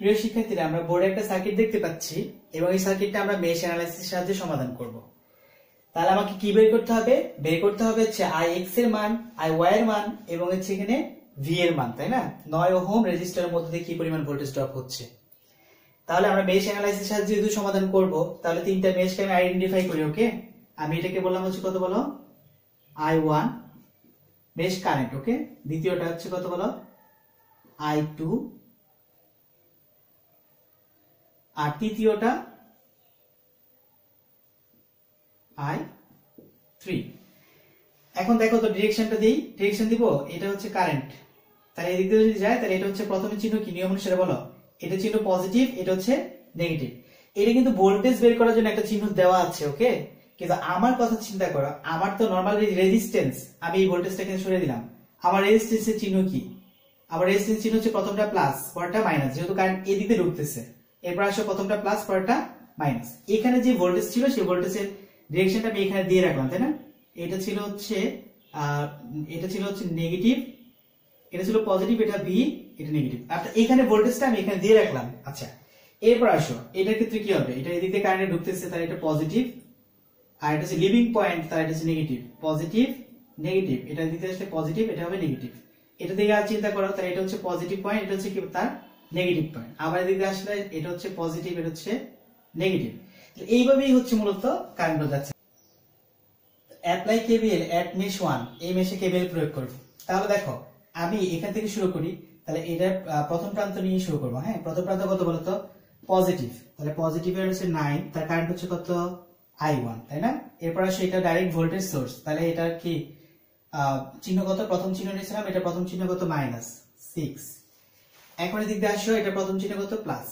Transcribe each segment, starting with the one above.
প্রিয় শিক্ষার্থীরা, আমরা বোর্ডে একটা সার্কিট দেখতে পাচ্ছি এবং এই সার্কিটটা আমরা মেশ অ্যানালাইসিসের সাহায্যে সমাধান করব। তাহলে আমাকে কি বের করতে হবে? বের করতে হবে হচ্ছে IX এর মান, IY এর মান এবং হচ্ছে এখানে V এর মান, তাই না? 9 ওহম রেজিস্টারের মধ্যে দিয়ে কি পরিমাণ ভোল্টেজ ড্রপ হচ্ছে। তাহলে আমরা মেশ অ্যানালাইসিসের সাহায্যে যেহেতু সমাধান করব, তাহলে তিনটা মেশকে আমি আইডেন্টিফাই করি। ওকে, আমি এটাকে বললাম হচ্ছে কত বলো? I1 mesh current. ওকে, দ্বিতীয়টা হচ্ছে কত বলো? I2 আর তৃতীয়টা I3। এখন দেখো তো ডিরেকশনটা দেই, ডিরেকশন দিব, এটা হচ্ছে কারেন্ট, তাহলে এই দিক দিয়ে যদি যায় তাহলে এটা হচ্ছে প্রথমে চিহ্ন কি নিয়ম অনুসারে বলো? এটা চিহ্ন পজিটিভ, এটা হচ্ছে নেগেটিভ। এটা কিন্তু ভোল্টেজ বের করার জন্য একটা চিহ্ন দেওয়া আছে। ওকে, কিন্তু আমার কথা চিন্তা করো, আমার তো নরমাল রেজিস্ট্যান্স, আমি এই ভোল্টেজটাকে সরিয়ে দিলাম। আমার রেজিস্ট্যান্সের চিহ্ন কি? আমার রেজিস্ট্যান্স চিহ্ন হচ্ছে প্রথমটা প্লাস পরেরটা মাইনাস, যেহেতু কারেন্ট এই দিকে ঢুকতেছে। এরপর আসলে প্রথমটা প্লাস পরেরটা মাইনাস। এখানে যে ভোল্টেজ ছিল সেই ভোল্টেজের ডিরেকশনটা আমি এখানে দিয়ে রাখলাম, তাই না? এটা ছিল হচ্ছে নেগেটিভ, এটা ছিল পজিটিভ, এটা ভি, এটা নেগেটিভ। আচ্ছা, এখানে ভোল্টেজটা আমি এখানে দিয়ে রাখলাম। আচ্ছা, এরপর আসো এটার ক্ষেত্রে কি হবে? এটা এদিকে কারেন্ট ঢুকতেছে, তাহলে এটা পজিটিভ, আর এটা হচ্ছে লিভিং পয়েন্ট, তাহলে এটা হচ্ছে নেগেটিভ। পজিটিভ নেগেটিভ, এটা দিতে আসলে পজিটিভ, এটা হবে নেগেটিভ। এটা দিকে আর চিন্তা করো, তাহলে এটা হচ্ছে পজিটিভ পয়েন্ট, এটা হচ্ছে কি তার নেগেটিভ পয়েন্ট। আবার এদিকে আসলে এটা হচ্ছে পজিটিভ, এটা হচ্ছে নেগেটিভ। এইভাবেই হচ্ছে মূলত কারেন্ট যাচ্ছে। অ্যাপ্লাই কেভিএল এট মেশ 1, এই মেশে কেভিএল প্রয়োগ করব। তাহলে দেখো আমি এখান থেকে শুরু করি, তাহলে এটা প্রথম প্রান্ত নিয়ে শুরু করব। হ্যাঁ, প্রথম প্রান্ত কত বলতো? পজিটিভ, তাহলে পজিটিভের হচ্ছে 9, তার কারেন্ট হচ্ছে কত? I1, তাই না? এরপর আসে এটা ডাইরেক্ট ভোল্টেজ সোর্স, তাহলে এটা কি চিহ্ন কত? প্রথম চিহ্ন নিয়েছিলাম, এটা প্রথম চিহ্ন কত? -6। এখন এদিক দিয়ে আসো, এটা প্রথম চিহ্ন কত? প্লাস,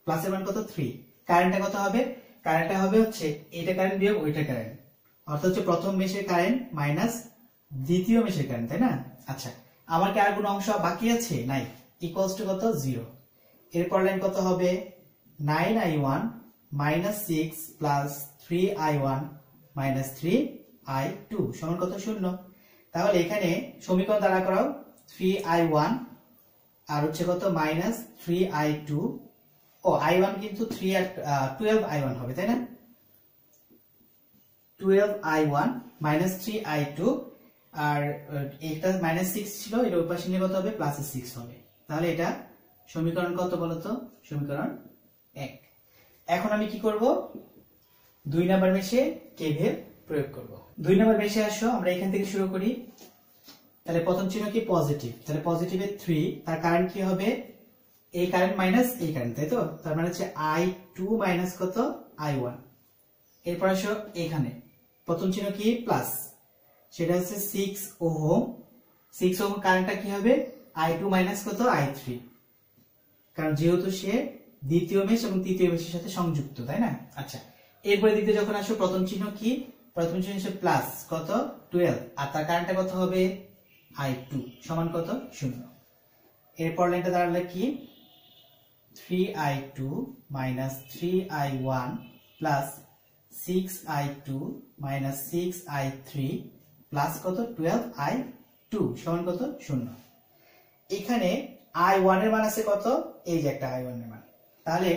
প্লাসের মান কত? 3। কারেন্টটা কত হবে? কারেন্টটা হবে হচ্ছে এটা কারেন্ট বিয়োগ ওইটা কারেন্ট, অর্থাৎ হচ্ছে প্রথম মেশের কারেন্ট মাইনাস দ্বিতীয় মেশের কারেন্ট, তাই না? আচ্ছা, আমার কি আর কোনো অংশ বাকি আছে? নাই, ইকুয়ালস টু কত? 0। এরপর লাইন কত হবে? 9I1 -6 প্লাস 3I1 -3I2 সমান কত? 0। তাহলে এখানে সমীকরণ দ্বারা করাও 3I1 আর হচ্ছে কত? -3I2। ও I1 কিন্তু 3 আর 12I1 হবে, তাই না? 12I1 -3I2, আর এটা -6 ছিল, এটা ওই পাশে নিয়ে কত হবে? +6 হবে। তাহলে এটা সমীকরণ কত বলতো? সমীকরণ 1। এখন আমি কি করব? 2 নাম্বার মেশে কেভিএল প্রয়োগ করব। 2 নাম্বার মেশে আসো, আমরা এখান থেকে শুরু করি। তাহলে প্রথম চিহ্ন কি? পজিটিভ, তাহলে পজিটিভে 3, তার কারেন্ট কি হবে? এই কারেন্ট মাইনাস এই কারেন্ট, তাই তো? তার মানে হচ্ছে I2 মাইনাস কত? I1। এরপর আসো এখানে প্রথম চিহ্ন কি? প্লাস, সেটা হচ্ছে 6 ওহম। 6 ওহম কারেন্টটা কি হবে? I2 মাইনাস কত? I3, কারণ যেহেতু সে দ্বিতীয় মেশ এবং তৃতীয় মেশের সাথে সংযুক্ত, তাই না? আচ্ছা, এরপরে দিকে যখন আসো প্রথম চিহ্ন কি? প্রথম চিহ্ন হচ্ছে প্লাস কত? 12, আর তার কারেন্টটা কত হবে? I2 সমান কত? 0। এরপর লাইনটা দাঁড়ালে কি? 3I2 -3I1 plus 6I2 -6I3 plus কত? 12I2 সমান কত? 0। এখানে I1 এর মান আছে কত? এই যে একটা I1 এর মান, তাহলে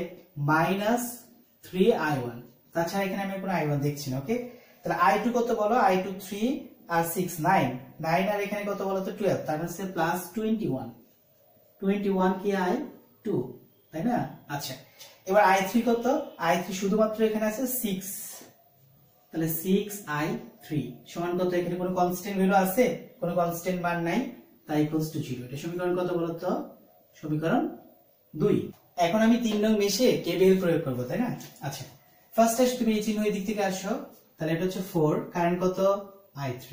-3I1। তাছাড়া এখানে আমি কোনো I1 দেখছি না। ওকে, তাহলে I2 কত বলো? I2 3 আর 6 9, 9 আর এখানে কত বলো তো? 12, তার মানে +21। 21 কি? I2, তাই না? আচ্ছা, এবার I3 কত? I3 শুধুমাত্র এখানে আছে 6, তাহলে 6I3 সমান কত? এখানে কোনো কনস্ট্যান্ট ভ্যালু আছে? কোনো কনস্ট্যান্ট মান নাই, তাই ইকুয়ালস টু 0। এটা সমীকরণ কত বলতো? সমীকরণ 2। এখন আমি 3 নং মেশে কেভিএল প্রয়োগ করব, তাই না? আচ্ছা, ফার্স্ট আসলে তুমি এই চিহ্ন এই দিক থেকে আসো, তাহলে এটা হচ্ছে 4, কারেন্ট কত? I3।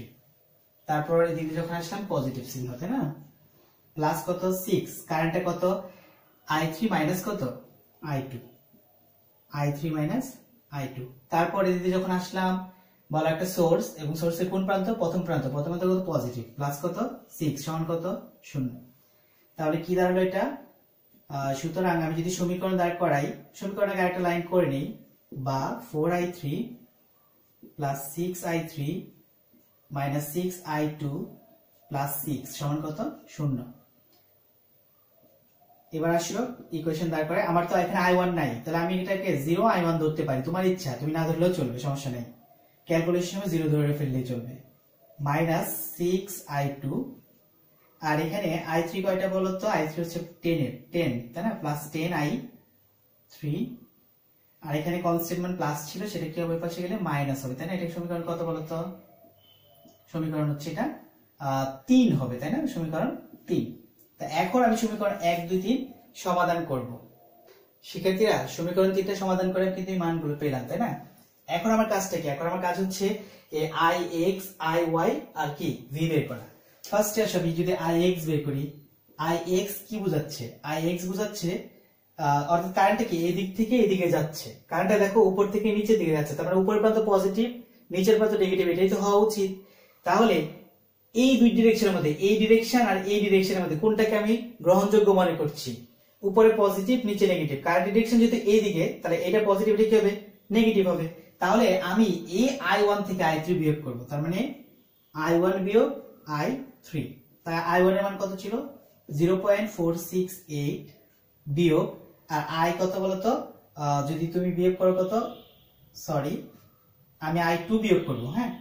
তারপর এই দিকে যখন আসলাম পজিটিভ চিহ্ন, তাই না? প্লাস কত? 6, কারেন্টটা কত? I3 মাইনাস কত? I2, I3 minus I2। তারপর এদিকে যখন আসলাম বলা একটা সোর্স, এবং সোর্সের কোন প্রান্ত? প্রথম প্রান্ত। প্রথম প্রান্ত কত? পজিটিভ, প্লাস কত? 6 সমান কত? 0। তাহলে কি দাঁড়ালো এটা? সুতরাং আমি যদি সমীকরণ দাঁড় করাই, সমীকরণে আরেকটা লাইন করে নেই, বা 4I3 plus 6I3 minus 6I2 plus 6 সমান কত? 0। এবার আসো ইকুয়েশন দাঁড় করে, আমার তো এখানে i1 নাই, তাহলে আমি এটাকে 0 i1 ধরতে পারি, তোমার ইচ্ছা, তুমি না ধরলেও চলবে, সমস্যা নেই, ক্যালকুলেশনে 0 ধরে ফেললেই চলবে। মাইনাস 6i2, আর এখানে i3 কয়টা বলো তো, i3 হচ্ছে 10 তাই না, প্লাস 10i3, আর এখানে কনস্ট্যান্ট মান প্লাস ছিল, সেটা কি হবে পাশে গেলে মাইনাস হবে, তাই না। এটা সমীকরণ কত বলো তো, সমীকরণ হচ্ছে এটা 3 হবে, তাই না, সমীকরণ 3। তা এখন আমি সমীকরণ 1 2 3 সমাধান করব। শিক্ষার্থীরা সমীকরণ 3টা সমাধান করে কিন্তু এই মানগুলো পেলাম, তাই না। এখন আমার কাজটা কি, এখন আমার কাজ হচ্ছে ix iy আর কি v বের করা। ফার্স্টে আসলে যদি ix বের করি, ix কি বোঝাচ্ছে, ix বোঝাচ্ছে অর্থাৎ কারেন্টটা কি এই দিক থেকে এদিকে যাচ্ছে, কারেন্টটা দেখো উপর থেকে নিচের দিকে যাচ্ছে, তার মানে উপরের প্রান্ত পজিটিভ, নিচের প্রান্ত নেগেটিভ, এটাই তো হওয়া উচিত। তাহলে এই দুই ডিরেকশনের মধ্যে, এই ডিরেকশন আর এই ডিরেকশনের মধ্যে কোনটাকে আমি গ্রহণযোগ্য মনে করছি, উপরে পজিটিভ নিচে নেগেটিভ, কারেন্ট ডিরেকশন যেহেতু এই দিকে, তাহলে এটা পজিটিভ, এটা কি হবে, নেগেটিভ হবে। তাহলে আমি এই i1 থেকে i3 বিয়োগ করব, তার মানে i1 বিয়োগ i3, তাই i1 এর মান কত ছিল 0.468 বিয়োগ, আর i কত বলতো, যদি তুমি বিয়োগ করো কত, সরি আমি i2 বিয়োগ করব, হ্যাঁ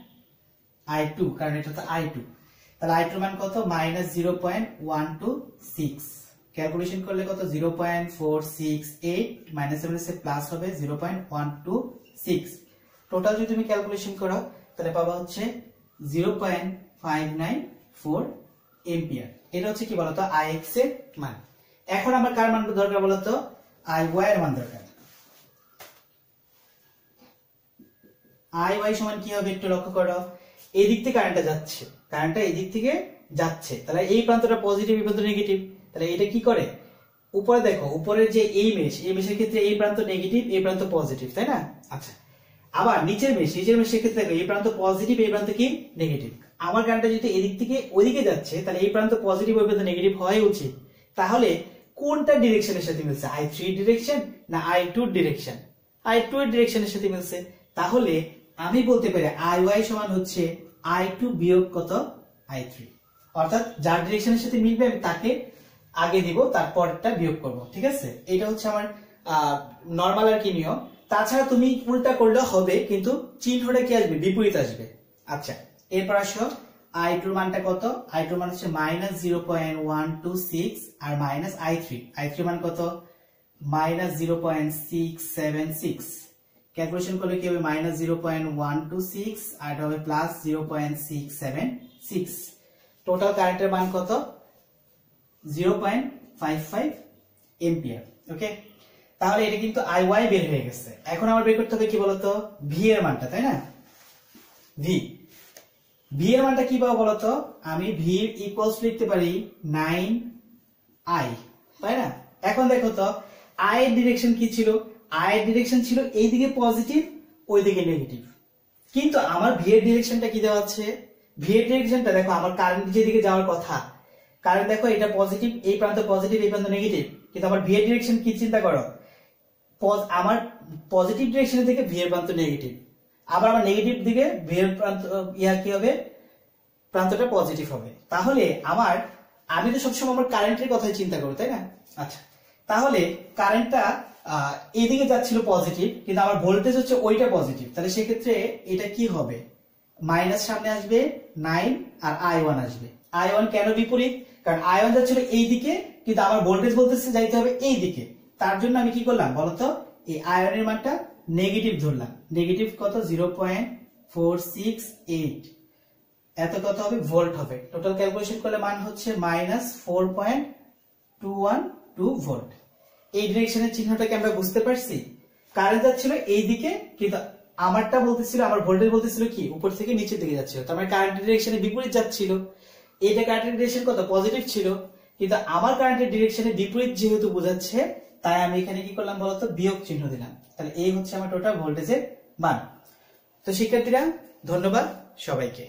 i2, কারণ এটা তো i2, তাহলে i2 মান কত -0.126, ক্যালকুলেশন করলে কত 0.468 মাইনাস এর প্লাস হবে 0.126, টোটাল যদি তুমি ক্যালকুলেশন করো তাহলে পাবা হচ্ছে 0.594 এম্পিয়ার। এটা হচ্ছে কি বলতো ix এর মান। এখন আমার কার মান দরকার বলতো, iy এর মান দরকার। iy সমান কি হবে একটু লক্ষ্য করো, এই দিক থেকে কারেন্টটা যাচ্ছে, কারেন্টটা এই দিক থেকে যাচ্ছে, তাহলে এই প্রান্তটা পজিটিভ, এই প্রান্ত নেগেটিভ, তাহলে এটা কি করে, উপরে দেখো উপরের যে এই মেশের ক্ষেত্রে এই প্রান্ত নেগেটিভ, এই প্রান্ত পজিটিভ, তাই না। আচ্ছা, আবার নিচের মেশের ক্ষেত্রে এই প্রান্ত পজিটিভ, এই প্রান্ত কি নেগেটিভ। আমার কারেন্টটা যদি এদিক থেকে ওইদিকে যাচ্ছে, তাহলে এই প্রান্ত পজিটিভ, ওই প্রান্ত নেগেটিভ হওয়াই উচিত। তাহলে কোনটা ডিরেকশনের সাথে মিলছে, i3 ডিরেকশন না i2 ডিরেকশন, i2 এর ডিরেকশনের সাথে মিলছে। তাহলে আমি বলতে পারি iy সমান হচ্ছে i2 বিয়োগ কত i3, অর্থাৎ যার ডিরেকশনের সাথে মিলবে আমি তাকে আগে দিব, তারপরটা বিয়োগ করব, ঠিক আছে। এটা হচ্ছে আমার নরমাল আর কি নিয়ম। তাছাড়া তুমি উল্টা করলেও হবে, কিন্তু চিহ্নটা কি আসবে, বিপরীত আসবে। আচ্ছা, এরপর আসো i2 এর মানটা কত, i2 এর মান হচ্ছে -0.126 আর মাইনাস i3 মান কত -0.676, ক্যালকুলেশন করলে কি হবে -0.126 আর এটা হবে প্লাস 0.676, টোটাল কারেন্টের মান কত 0.55 এম্পিয়ার। ওকে, তাহলে এটা কিন্তু iy বের হয়ে গেছে। এখন আমার বের করতে হবে কি বলতো, v এর মানটা, তাই না। v এর মানটা কি পাবো বলতো, আমি v ইকুয়ালস লিখতে পারি 9i, তাই না। এখন দেখো তো i এর ডিরেকশন কি ছিল, i এর ডিরেকশন ছিল এইদিকে পজিটিভ, ওইদিকে নেগেটিভ, কিন্তু আমার v এর ডিরেকশনটা কি দেওয়া আছে, v এর ডিরেকশনটা দেখো আমার কারেন্ট যেদিকে যাওয়ার কথা, কারণ দেখো এটা পজিটিভ, এই প্রান্ত পজিটিভ, এই প্রান্ত নেগেটিভ, কিন্তু আমার v এর ডিরেকশন কি চিন্তা করো, আমার পজিটিভ ডিরেকশন থেকে v এর প্রান্ত নেগেটিভ, আবার আমার নেগেটিভ দিকে v এর প্রান্ত কি হবে, প্রান্তটা পজিটিভ হবে। তাহলে আমি তো সবসময় আমার কারেন্টের কথাই চিন্তা করি, তাই না। আচ্ছা, তাহলে কারেন্টটা এদিকে যাচ্ছিল পজিটিভ, কিন্তু আমার ভোল্টেজ হচ্ছে ওইটা পজিটিভ, তাহলে সেক্ষেত্রে এটা কি হবে, মাইনাস সামনে আসবে 9 আর i1 আসবে। i1 কেন বিপরীত, কারণ i1 যাচ্ছিল এই দিকে, কিন্তু আমার ভোল্টেজ বলতেছে যাইতে হবে এই দিকে, তার জন্য আমি কি করলাম বলতো, এই i1 এর মানটা নেগেটিভ ধরলাম, নেগেটিভ কত 0.468, এত কত হবে ভোল্ট হবে। টোটাল ক্যালকুলেশন করলে মান হচ্ছে -4.212 ভোল্ট। এই ডিরেকশনের চিহ্নটাকে আমরা বুঝতে পারছি, কারেন্ট যাচ্ছিল এই দিকে, কিন্তু আমারটা বলতেছিল, আমার ভোল্টেজ বলতেছিল কি উপর থেকে নিচের দিকে যাচ্ছিল, তার মানে কারেন্টের ডিরেকশনে বিপরীত যাচ্ছিল। এইটা কারেন্টের ডিরেকশন কত পজিটিভ ছিল, কিন্তু আমার কারেন্টের ডিরেকশনে বিপরীত যেহেতু বোঝাচ্ছে, তাই আমি এখানে কি করলাম বলতো, বিয়োগ চিহ্ন দিলাম। তাহলে এই হচ্ছে আমার টোটাল ভোল্টেজের মান। তো শিক্ষার্থীরা ধন্যবাদ সবাইকে।